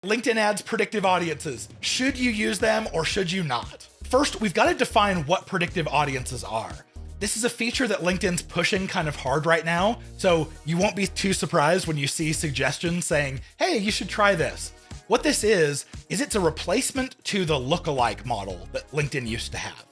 LinkedIn ads predictive audiences. Should you use them or should you not? First, we've got to define what predictive audiences are. This is a feature that LinkedIn's pushing kind of hard right now, so you won't be too surprised when you see suggestions saying, hey, you should try this. What this is it's a replacement to the lookalike model that LinkedIn used to have.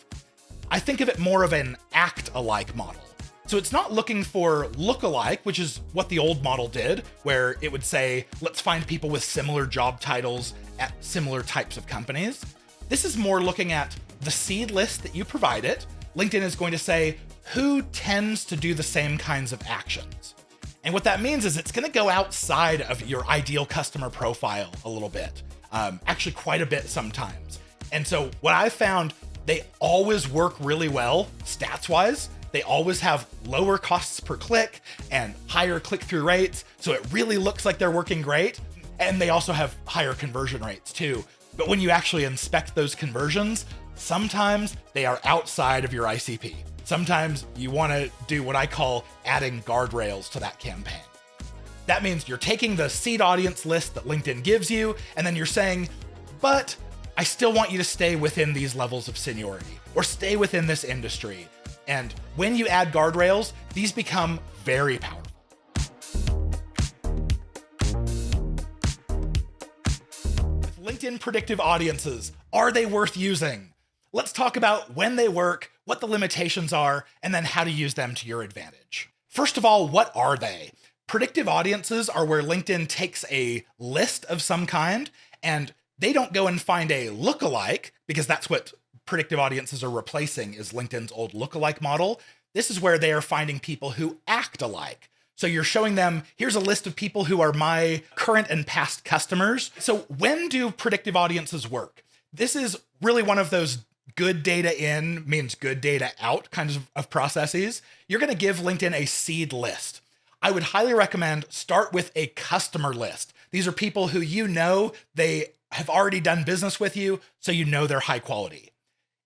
I think of it more of an act-alike model. So it's not looking for lookalike, which is what the old model did, where it would say, let's find people with similar job titles at similar types of companies. This is more looking at the seed list that you provide it. LinkedIn is going to say, who tends to do the same kinds of actions? And what that means is it's going to go outside of your ideal customer profile a little bit, actually quite a bit sometimes. And so what I found, they always work really well stats-wise. They always have lower costs per click and higher click-through rates. So it really looks like they're working great. And they also have higher conversion rates too. But when you actually inspect those conversions, sometimes they are outside of your ICP. Sometimes you want to do what I call adding guardrails to that campaign. That means you're taking the seed audience list that LinkedIn gives you, and then you're saying, but I still want you to stay within these levels of seniority or stay within this industry. And when you add guardrails, these become very powerful. With LinkedIn predictive audiences, are they worth using? Let's talk about when they work, what the limitations are, and then how to use them to your advantage. First of all, what are they? Predictive audiences are where LinkedIn takes a list of some kind, and they don't go and find a lookalike, because that's what predictive audiences are replacing, is LinkedIn's old lookalike model. This is where they are finding people who act alike. So you're showing them, here's a list of people who are my current and past customers. So when do predictive audiences work? This is really one of those good data in means good data out kinds of processes. You're going to give LinkedIn a seed list. I would highly recommend start with a customer list. These are people who you know they have already done business with you, so you know they're high quality.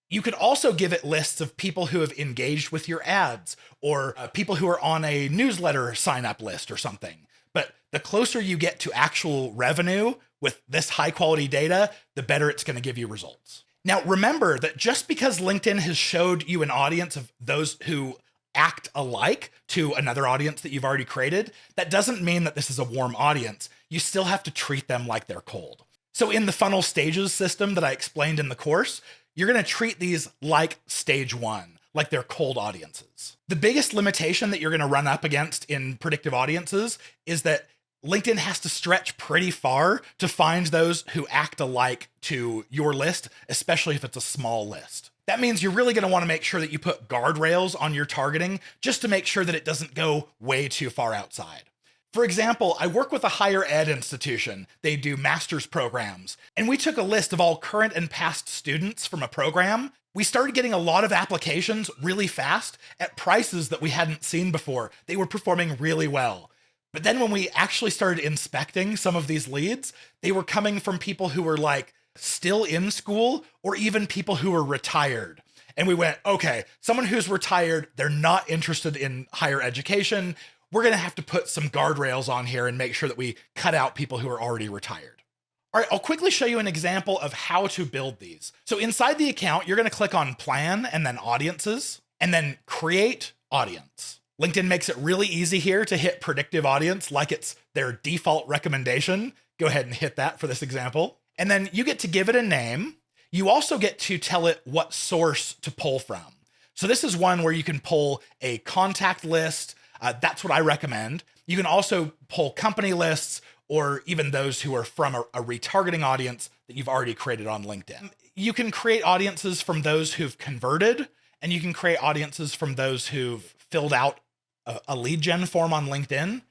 You could also give it lists of people who have engaged with your ads or people who are on a newsletter sign up list or something. But the closer you get to actual revenue with this high quality data, the better it's going to give you results. Now, remember that just because LinkedIn has showed you an audience of those who act alike to another audience that you've already created, that doesn't mean that this is a warm audience. You still have to treat them like they're cold. So in the funnel stages system that I explained in the course, you're going to treat these like stage one, like they're cold audiences. The biggest limitation that you're going to run up against in predictive audiences is that LinkedIn has to stretch pretty far to find those who act alike to your list, especially if it's a small list. That means you're really going to want to make sure that you put guardrails on your targeting just to make sure that it doesn't go way too far outside. For example, I work with a higher ed institution. They do master's programs, and we took a list of all current and past students from a program. We started getting a lot of applications really fast at prices that we hadn't seen before. They were performing really well. But then when we actually started inspecting some of these leads, they were coming from people who were like still in school or even people who were retired. And we went, okay, someone who's retired, they're not interested in higher education. We're going to have to put some guardrails on here and make sure that we cut out people who are already retired. All right, I'll quickly show you an example of how to build these. So inside the account, you're going to click on Plan and then Audiences and then Create Audience. LinkedIn makes it really easy here to hit predictive audience like it's their default recommendation. Go ahead and hit that for this example. And then you get to give it a name. You also get to tell it what source to pull from. So this is one where you can pull a contact list. That's what I recommend. You can also pull company lists or even those who are from a retargeting audience that you've already created on LinkedIn. You can create audiences from those who've converted, and you can create audiences from those who've filled out a lead gen form on LinkedIn,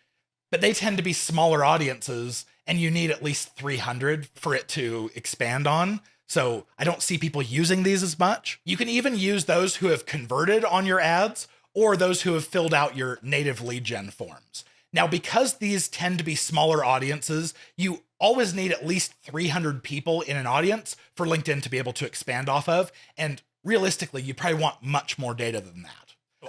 but they tend to be smaller audiences and you need at least 300 for it to expand on. So I don't see people using these as much. You can even use those who have converted on your ads or those who have filled out your native lead gen forms. Now, because these tend to be smaller audiences, you always need at least 300 people in an audience for LinkedIn to be able to expand off of. And realistically, you probably want much more data than that.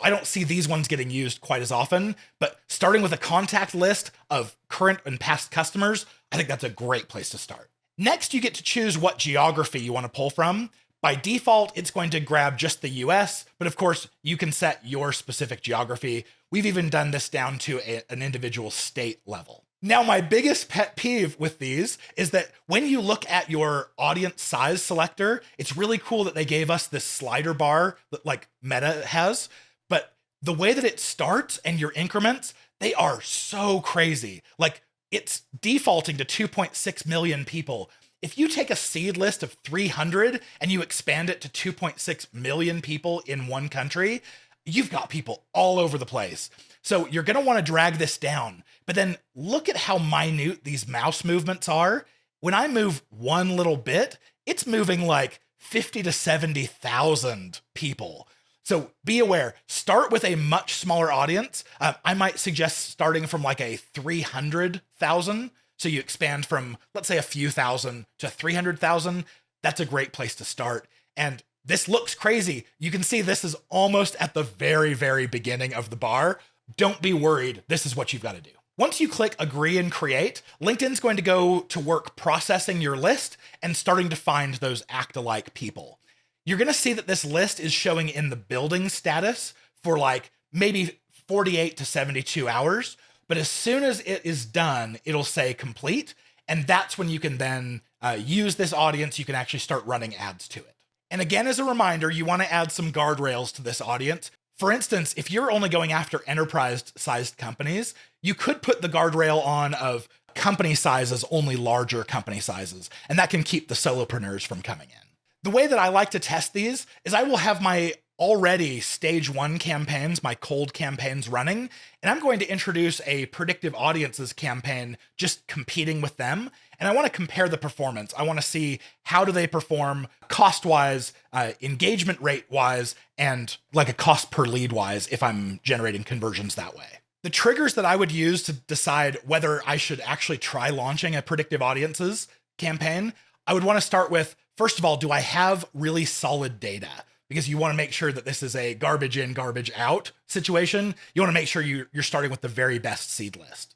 I don't see these ones getting used quite as often, but starting with a contact list of current and past customers, I think that's a great place to start. Next, you get to choose what geography you want to pull from. By default, it's going to grab just the US, but of course, you can set your specific geography. We've even done this down to an individual state level. Now, my biggest pet peeve with these is that when you look at your audience size selector, it's really cool that they gave us this slider bar that like Meta has, but the way that it starts and your increments, they are so crazy. Like it's defaulting to 2.6 million people. If you take a seed list of 300 and you expand it to 2.6 million people in one country, you've got people all over the place. So you're going to want to drag this down, but then look at how minute these mouse movements are. When I move one little bit, it's moving like 50 to 70,000 people. So be aware, start with a much smaller audience. I might suggest starting from like a 300,000. So you expand from, let's say, a few thousand to 300,000. That's a great place to start. And this looks crazy. You can see this is almost at the very, very beginning of the bar. Don't be worried. This is what you've got to do. Once you click agree and create, LinkedIn's going to go to work processing your list and starting to find those act-alike people. You're going to see that this list is showing in the building status for like maybe 48 to 72 hours. But as soon as it is done, it'll say complete. And that's when you can then use this audience. You can actually start running ads to it. And again, as a reminder, you want to add some guardrails to this audience. For instance, if you're only going after enterprise-sized companies, you could put the guardrail on of company sizes, only larger company sizes, and that can keep the solopreneurs from coming in. The way that I like to test these is I will have my already stage 1 campaigns, my cold campaigns running, and I'm going to introduce a predictive audiences campaign just competing with them. And I want to compare the performance. I want to see how do they perform cost-wise, engagement rate-wise, and like a cost per lead-wise if I'm generating conversions that way. The triggers that I would use to decide whether I should actually try launching a predictive audiences campaign, I would want to start with, first of all, do I have really solid data? Because you want to make sure that this is a garbage in, garbage out situation. You want to make sure you're starting with the very best seed list.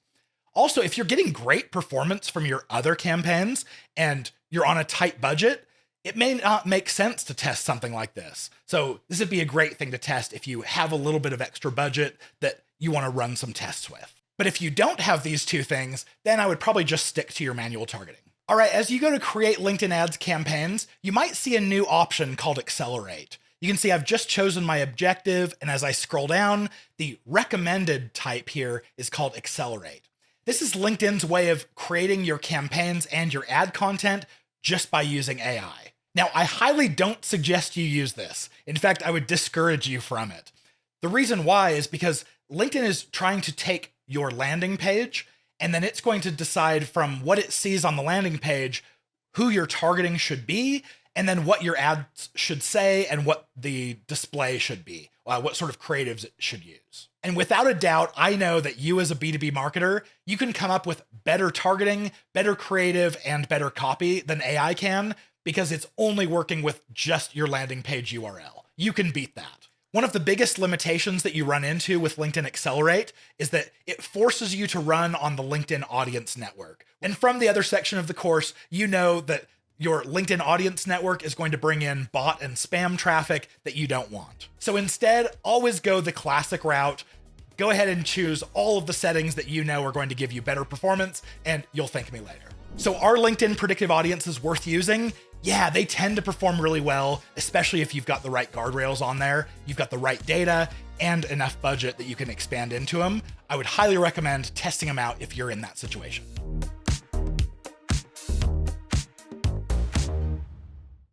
Also, if you're getting great performance from your other campaigns and you're on a tight budget, it may not make sense to test something like this. So this would be a great thing to test if you have a little bit of extra budget that you want to run some tests with. But if you don't have these two things, then I would probably just stick to your manual targeting. All right, as you go to create LinkedIn ads campaigns, you might see a new option called Accelerate. You can see I've just chosen my objective, and as I scroll down, the recommended type here is called Accelerate. This is LinkedIn's way of creating your campaigns and your ad content just by using AI. Now, I highly don't suggest you use this. In fact, I would discourage you from it. The reason why is because LinkedIn is trying to take your landing page, and then it's going to decide from what it sees on the landing page who your targeting should be, and then what your ads should say and what the display should be, what sort of creatives it should use. And without a doubt, I know that you as a B2B marketer, you can come up with better targeting, better creative, and better copy than AI can, because it's only working with just your landing page URL. You can beat that. One of the biggest limitations that you run into with LinkedIn Accelerate is that it forces you to run on the LinkedIn Audience Network. And from the other section of the course, you know that your LinkedIn Audience Network is going to bring in bot and spam traffic that you don't want. So instead, always go the classic route. Go ahead and choose all of the settings that you know are going to give you better performance, and you'll thank me later. So are LinkedIn predictive audiences worth using? Yeah, they tend to perform really well, especially if you've got the right guardrails on there, you've got the right data, and enough budget that you can expand into them. I would highly recommend testing them out if you're in that situation.